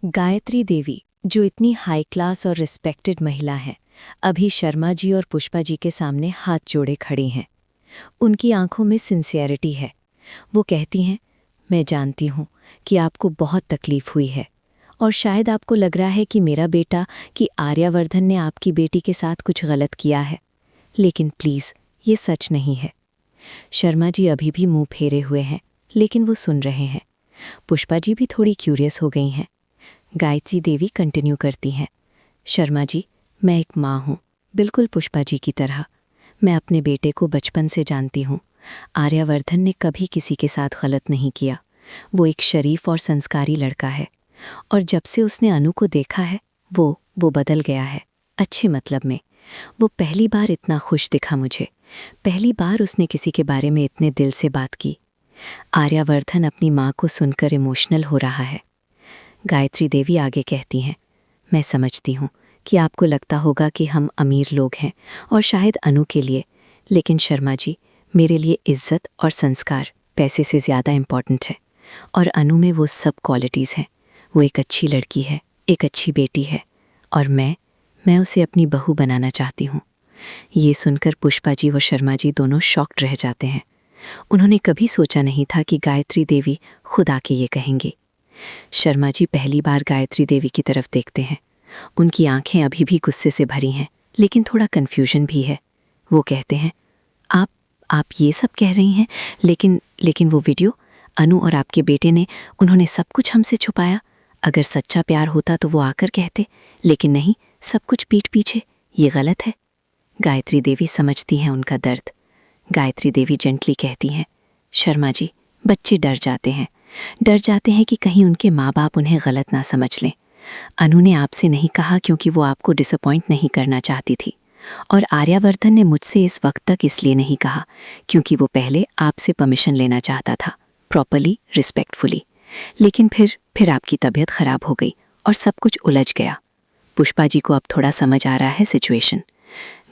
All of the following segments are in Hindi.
गायत्री देवी, जो इतनी हाई क्लास और रिस्पेक्टेड महिला है, अभी शर्मा जी और पुष्पा जी के सामने हाथ जोड़े खड़ी हैं। उनकी आंखों में सिंसियरिटी है। वो कहती हैं, मैं जानती हूँ कि आपको बहुत तकलीफ हुई है और शायद आपको लग रहा है कि मेरा बेटा, कि आर्यवर्धन ने आपकी बेटी के साथ कुछ गलत किया है, लेकिन प्लीज़, ये सच नहीं है। शर्मा जी अभी भी मुंह फेरे हुए हैं, लेकिन वो सुन रहे हैं। पुष्पा जी भी थोड़ी क्यूरियस हो गई हैं। गायत्री देवी कंटिन्यू करती हैं, शर्मा जी, मैं एक माँ हूँ, बिल्कुल पुष्पा जी की तरह। मैं अपने बेटे को बचपन से जानती हूँ। आर्यवर्धन ने कभी किसी के साथ गलत नहीं किया। वो एक शरीफ और संस्कारी लड़का है, और जब से उसने अनु को देखा है, वो बदल गया है, अच्छे मतलब में। वो पहली बार इतना खुश दिखा मुझे। पहली बार उसने किसी के बारे में इतने दिल से बात की। आर्यवर्धन अपनी माँ को सुनकर इमोशनल हो रहा है। गायत्री देवी आगे कहती हैं, मैं समझती हूँ कि आपको लगता होगा कि हम अमीर लोग हैं और शायद अनु के लिए, लेकिन शर्मा जी, मेरे लिए इज्जत और संस्कार पैसे से ज़्यादा इम्पॉर्टेंट है, और अनु में वो सब क्वालिटीज़ हैं। वो एक अच्छी लड़की है, एक अच्छी बेटी है, और मैं उसे अपनी बहू बनाना चाहती हूँ। ये सुनकर पुष्पा जी व शर्मा जी दोनों शॉक्ड रह जाते हैं। उन्होंने कभी सोचा नहीं था कि गायत्री देवी खुद आके ये कहेंगी। शर्मा जी पहली बार गायत्री देवी की तरफ देखते हैं। उनकी आंखें अभी भी गुस्से से भरी हैं, लेकिन थोड़ा कन्फ्यूजन भी है। वो कहते हैं, आप ये सब कह रही हैं, लेकिन वो वीडियो, अनु और आपके बेटे ने, उन्होंने सब कुछ हमसे छुपाया। अगर सच्चा प्यार होता तो वो आकर कहते, लेकिन नहीं, सब कुछ पीठ पीछे। ये गलत है। गायत्री देवी समझती हैं उनका दर्द। गायत्री देवी जेंटली कहती हैं, शर्मा जी, बच्चे डर जाते हैं कि कहीं उनके माँ बाप उन्हें गलत ना समझ लें। अनु ने आपसे नहीं कहा क्योंकि वो आपको डिसअपॉइंट नहीं करना चाहती थी, और आर्यवर्धन ने मुझसे इस वक्त तक इसलिए नहीं कहा क्योंकि वो पहले आपसे परमिशन लेना चाहता था, प्रॉपरली, रिस्पेक्टफुली। लेकिन फिर आपकी तबीयत खराब हो गई और सब कुछ उलझ गया। पुष्पा जी को अब थोड़ा समझ आ रहा है सिचुएशन।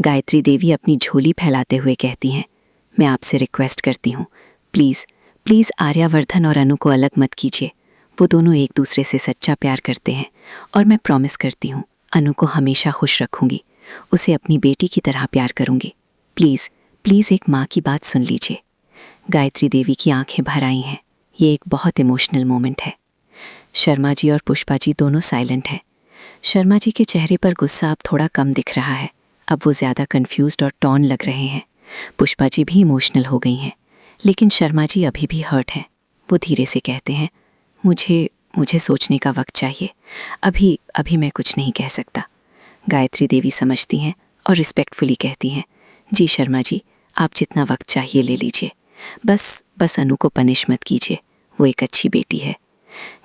गायत्री देवी अपनी झोली फैलाते हुए कहती हैं, मैं आपसे रिक्वेस्ट करती हूँ, प्लीज़ आर्यवर्धन और अनु को अलग मत कीजिए। वो दोनों एक दूसरे से सच्चा प्यार करते हैं, और मैं प्रॉमिस करती हूँ अनु को हमेशा खुश रखूँगी, उसे अपनी बेटी की तरह प्यार करूँगी। प्लीज़ एक माँ की बात सुन लीजिए। गायत्री देवी की आंखें भर आई हैं। ये एक बहुत इमोशनल मोमेंट है। शर्मा जी और पुष्पा जी दोनों साइलेंट हैं। शर्मा जी के चेहरे पर गुस्सा अब थोड़ा कम दिख रहा है। अब वो ज़्यादा कन्फ्यूज्ड और टॉन लग रहे हैं। पुष्पा जी भी इमोशनल हो गई हैं, लेकिन शर्मा जी अभी भी हर्ट हैं। वो धीरे से कहते हैं, मुझे सोचने का वक्त चाहिए। अभी मैं कुछ नहीं कह सकता। गायत्री देवी समझती हैं और रिस्पेक्टफुली कहती हैं, जी शर्मा जी, आप जितना वक्त चाहिए ले लीजिए। बस अनु को पनिश मत कीजिए, वो एक अच्छी बेटी है।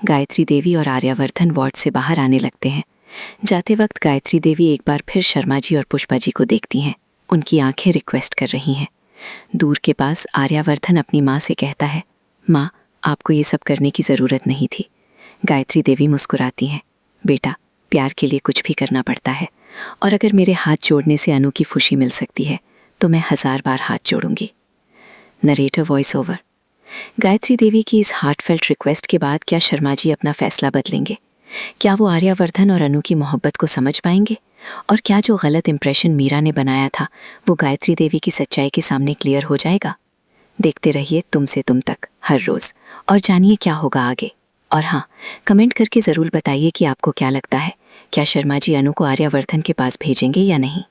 गायत्री देवी और आर्यवर्धन वार्ड से बाहर आने लगते हैं। जाते वक्त गायत्री देवी एक बार फिर शर्मा जी और पुष्पा जी को देखती हैं। उनकी आंखें रिक्वेस्ट कर रही हैं। दूर के पास आर्यवर्धन अपनी माँ से कहता है, माँ, आपको ये सब करने की ज़रूरत नहीं थी। गायत्री देवी मुस्कुराती हैं, बेटा, प्यार के लिए कुछ भी करना पड़ता है, और अगर मेरे हाथ जोड़ने से अनु की खुशी मिल सकती है तो मैं 1000 बार हाथ जोड़ूंगी। Narrator voice over. Gayatri Devi की इस हार्टफेल्ट रिक्वेस्ट के बाद क्या शर्मा जी अपना फैसला बदलेंगे? क्या वो आर्यवर्धन और अनु की मोहब्बत को समझ पाएंगे? और क्या जो गलत इंप्रेशन मीरा ने बनाया था वो गायत्री देवी की सच्चाई के सामने क्लियर हो जाएगा? देखते रहिए तुम से तुम तक हर रोज़, और जानिए क्या होगा आगे। और हाँ, कमेंट करके ज़रूर बताइए कि आपको क्या लगता है, क्या शर्मा जी अनु को आर्यवर्धन के पास भेजेंगे या नहीं।